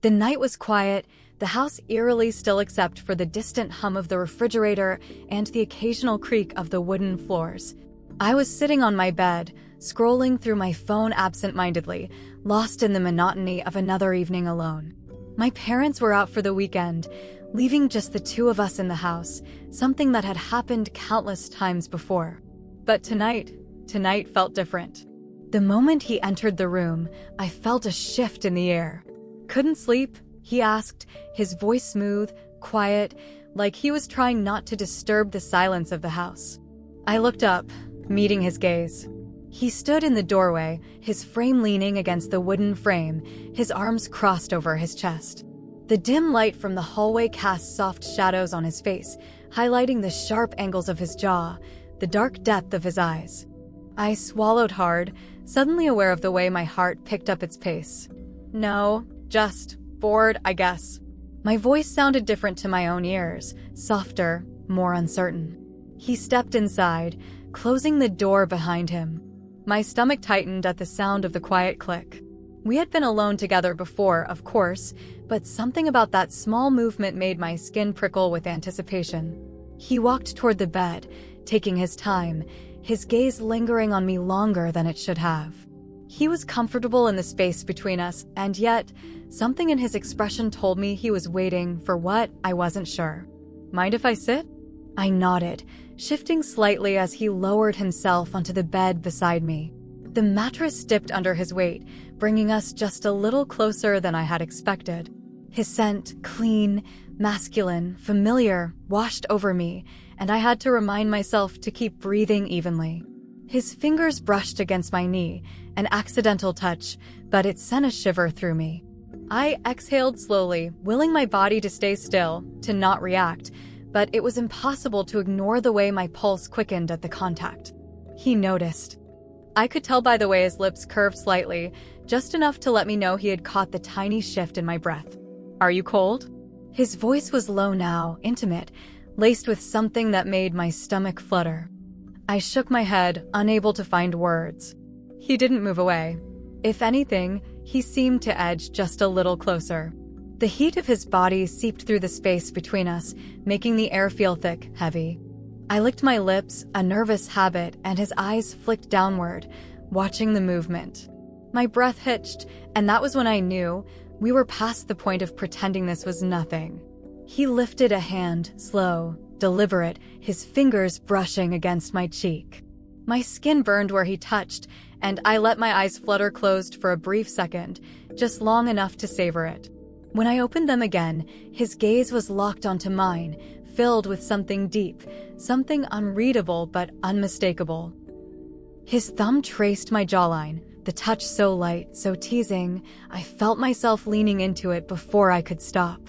The night was quiet, the house eerily still except for the distant hum of the refrigerator and the occasional creak of the wooden floors. I was sitting on my bed, scrolling through my phone absent-mindedly, lost in the monotony of another evening alone. My parents were out for the weekend, leaving just the two of us in the house, something that had happened countless times before. But tonight felt different. The moment he entered the room, I felt a shift in the air. "Couldn't sleep?" he asked, his voice smooth, quiet, like he was trying not to disturb the silence of the house. I looked up, meeting his gaze. He stood in the doorway, his frame leaning against the wooden frame, his arms crossed over his chest. The dim light from the hallway cast soft shadows on his face, highlighting the sharp angles of his jaw, the dark depth of his eyes. I swallowed hard, suddenly aware of the way my heart picked up its pace. "No, just bored, I guess." My voice sounded different to my own ears, softer, more uncertain. He stepped inside, closing the door behind him. My stomach tightened at the sound of the quiet click. We had been alone together before, of course, but something about that small movement made my skin prickle with anticipation. He walked toward the bed, taking his time, his gaze lingering on me longer than it should have. He was comfortable in the space between us, and yet, something in his expression told me he was waiting for what I wasn't sure. "Mind if I sit?" I nodded, shifting slightly as he lowered himself onto the bed beside me. The mattress dipped under his weight, bringing us just a little closer than I had expected. His scent, clean, masculine, familiar, washed over me, and I had to remind myself to keep breathing evenly. His fingers brushed against my knee, an accidental touch, but it sent a shiver through me. I exhaled slowly, willing my body to stay still, to not react, but it was impossible to ignore the way my pulse quickened at the contact. He noticed. I could tell by the way his lips curved slightly, just enough to let me know he had caught the tiny shift in my breath. "Are you cold?" His voice was low now, intimate, laced with something that made my stomach flutter. I shook my head, unable to find words. He didn't move away. If anything, he seemed to edge just a little closer. The heat of his body seeped through the space between us, making the air feel thick, heavy. I licked my lips, a nervous habit, and his eyes flicked downward, watching the movement. My breath hitched, and that was when I knew we were past the point of pretending this was nothing. He lifted a hand, slow, deliberate, his fingers brushing against my cheek. My skin burned where he touched, and I let my eyes flutter closed for a brief second, just long enough to savor it. When I opened them again, his gaze was locked onto mine, filled with something deep, something unreadable but unmistakable. His thumb traced my jawline, the touch so light, so teasing, I felt myself leaning into it before I could stop.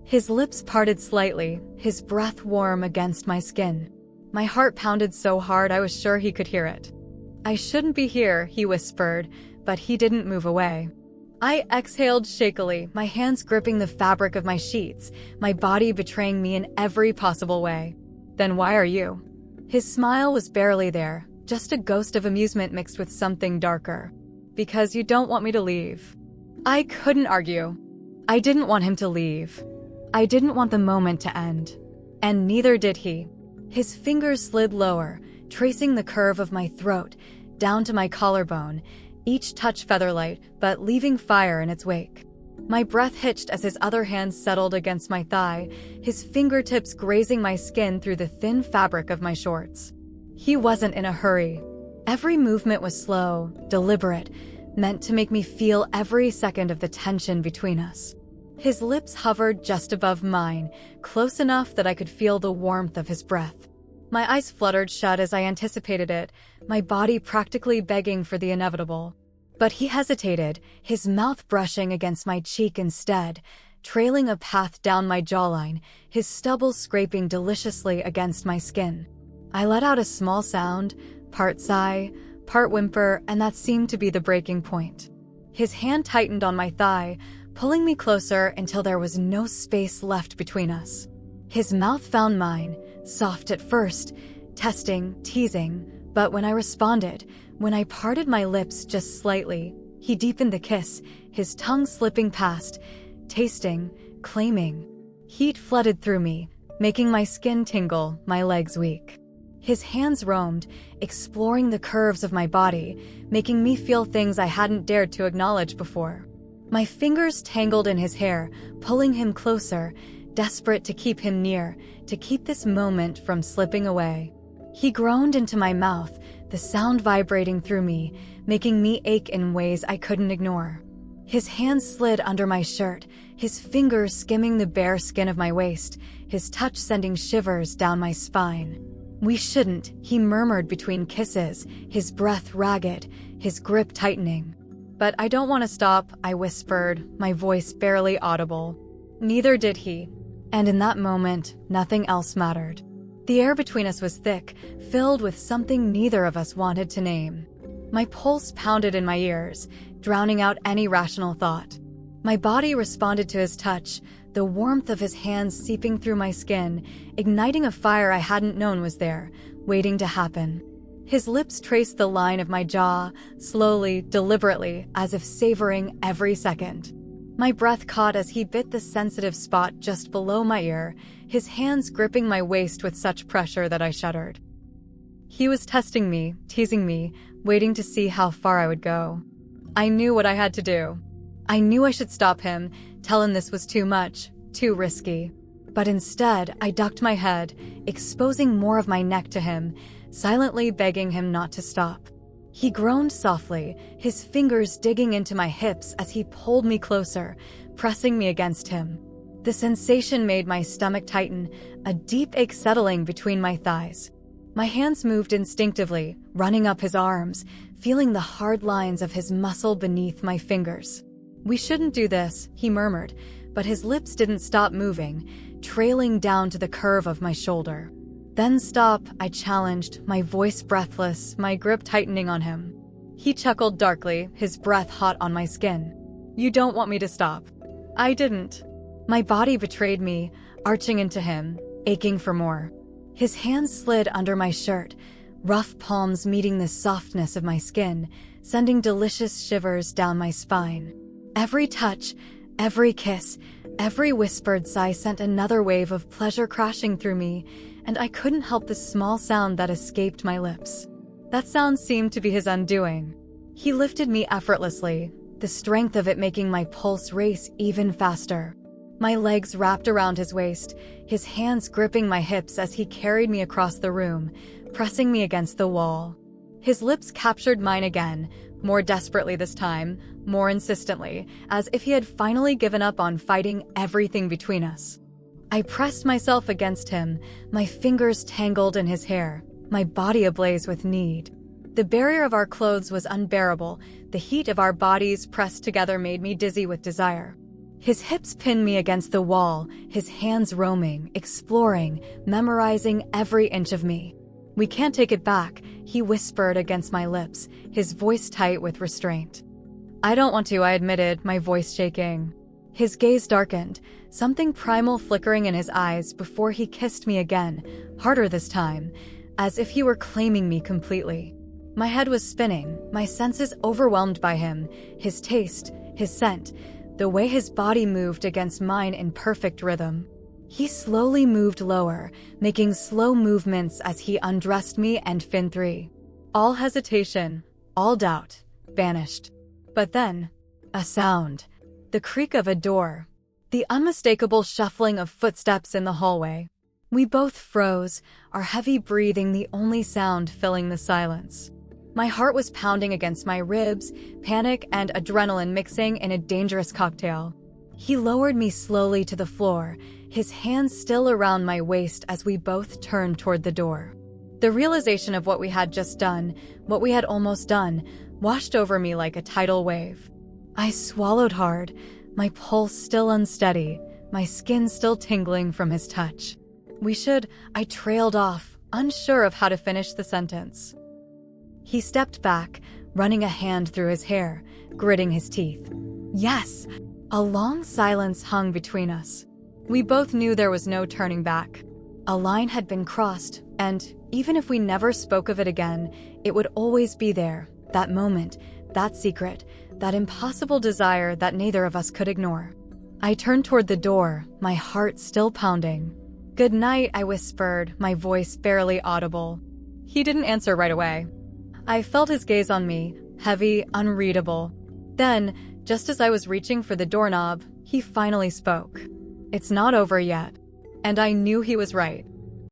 His lips parted slightly, his breath warm against my skin. My heart pounded so hard I was sure he could hear it. "I shouldn't be here," he whispered, but he didn't move away. I exhaled shakily, my hands gripping the fabric of my sheets, my body betraying me in every possible way. "Then why are you?" His smile was barely there, just a ghost of amusement mixed with something darker. "Because you don't want me to leave." I couldn't argue. I didn't want him to leave. I didn't want the moment to end. And neither did he. His fingers slid lower, tracing the curve of my throat, down to my collarbone, each touch featherlight, but leaving fire in its wake. My breath hitched as his other hand settled against my thigh, his fingertips grazing my skin through the thin fabric of my shorts. He wasn't in a hurry. Every movement was slow, deliberate, meant to make me feel every second of the tension between us. His lips hovered just above mine, close enough that I could feel the warmth of his breath. My eyes fluttered shut as I anticipated it, my body practically begging for the inevitable. But he hesitated, his mouth brushing against my cheek instead, trailing a path down my jawline, his stubble scraping deliciously against my skin. I let out a small sound, part sigh, part whimper, and that seemed to be the breaking point. His hand tightened on my thigh, pulling me closer until there was no space left between us. His mouth found mine, soft at first, testing, teasing, but when I responded, when I parted my lips just slightly, he deepened the kiss, his tongue slipping past, tasting, claiming. Heat flooded through me, making my skin tingle, my legs weak. His hands roamed, exploring the curves of my body, making me feel things I hadn't dared to acknowledge before. My fingers tangled in his hair, pulling him closer, desperate to keep him near, to keep this moment from slipping away. He groaned into my mouth, the sound vibrating through me, making me ache in ways I couldn't ignore. His hands slid under my shirt, his fingers skimming the bare skin of my waist, his touch sending shivers down my spine. "We shouldn't," he murmured between kisses, his breath ragged, his grip tightening. "But I don't want to stop," I whispered, my voice barely audible. Neither did he. And in that moment, nothing else mattered. The air between us was thick, filled with something neither of us wanted to name. My pulse pounded in my ears, drowning out any rational thought. My body responded to his touch, the warmth of his hands seeping through my skin, igniting a fire I hadn't known was there, waiting to happen. His lips traced the line of my jaw, slowly, deliberately, as if savoring every second. My breath caught as he bit the sensitive spot just below my ear, his hands gripping my waist with such pressure that I shuddered. He was testing me, teasing me, waiting to see how far I would go. I knew what I had to do. I knew I should stop him, tell him this was too much, too risky. But instead, I ducked my head, exposing more of my neck to him, silently begging him not to stop. He groaned softly, his fingers digging into my hips as he pulled me closer, pressing me against him. The sensation made my stomach tighten, a deep ache settling between my thighs. My hands moved instinctively, running up his arms, feeling the hard lines of his muscle beneath my fingers. "We shouldn't do this," he murmured, but his lips didn't stop moving, trailing down to the curve of my shoulder. "Then stop," I challenged, my voice breathless, my grip tightening on him. He chuckled darkly, his breath hot on my skin. "You don't want me to stop." I didn't. My body betrayed me, arching into him, aching for more. His hands slid under my shirt, rough palms meeting the softness of my skin, sending delicious shivers down my spine. Every touch, every kiss, every whispered sigh sent another wave of pleasure crashing through me, and I couldn't help the small sound that escaped my lips. That sound seemed to be his undoing. He lifted me effortlessly, the strength of it making my pulse race even faster. My legs wrapped around his waist, his hands gripping my hips as he carried me across the room, pressing me against the wall. His lips captured mine again, more desperately this time, more insistently, as if he had finally given up on fighting everything between us. I pressed myself against him, my fingers tangled in his hair, my body ablaze with need. The barrier of our clothes was unbearable, the heat of our bodies pressed together made me dizzy with desire. His hips pinned me against the wall, his hands roaming, exploring, memorizing every inch of me. "We can't take it back," he whispered against my lips, his voice tight with restraint. "I don't want to," I admitted, my voice shaking. His gaze darkened, something primal flickering in his eyes before he kissed me again, harder this time, as if he were claiming me completely. My head was spinning, my senses overwhelmed by him, his taste, his scent, the way his body moved against mine in perfect rhythm. He slowly moved lower, making slow movements as he undressed me and Fin 3. All hesitation, all doubt, vanished. But then, a sound. The creak of a door. The unmistakable shuffling of footsteps in the hallway. We both froze, our heavy breathing the only sound filling the silence. My heart was pounding against my ribs, panic and adrenaline mixing in a dangerous cocktail. He lowered me slowly to the floor, his hands still around my waist as we both turned toward the door. The realization of what we had just done, what we had almost done, washed over me like a tidal wave. I swallowed hard, my pulse still unsteady, my skin still tingling from his touch. I trailed off, unsure of how to finish the sentence. He stepped back, running a hand through his hair, gritting his teeth. Yes! A long silence hung between us. We both knew there was no turning back. A line had been crossed, and even if we never spoke of it again, it would always be there, that moment, that secret, that impossible desire that neither of us could ignore. I turned toward the door, my heart still pounding. "Good night," I whispered, my voice barely audible. He didn't answer right away. I felt his gaze on me, heavy, unreadable. Then, just as I was reaching for the doorknob, he finally spoke. "It's not over yet." And I knew he was right.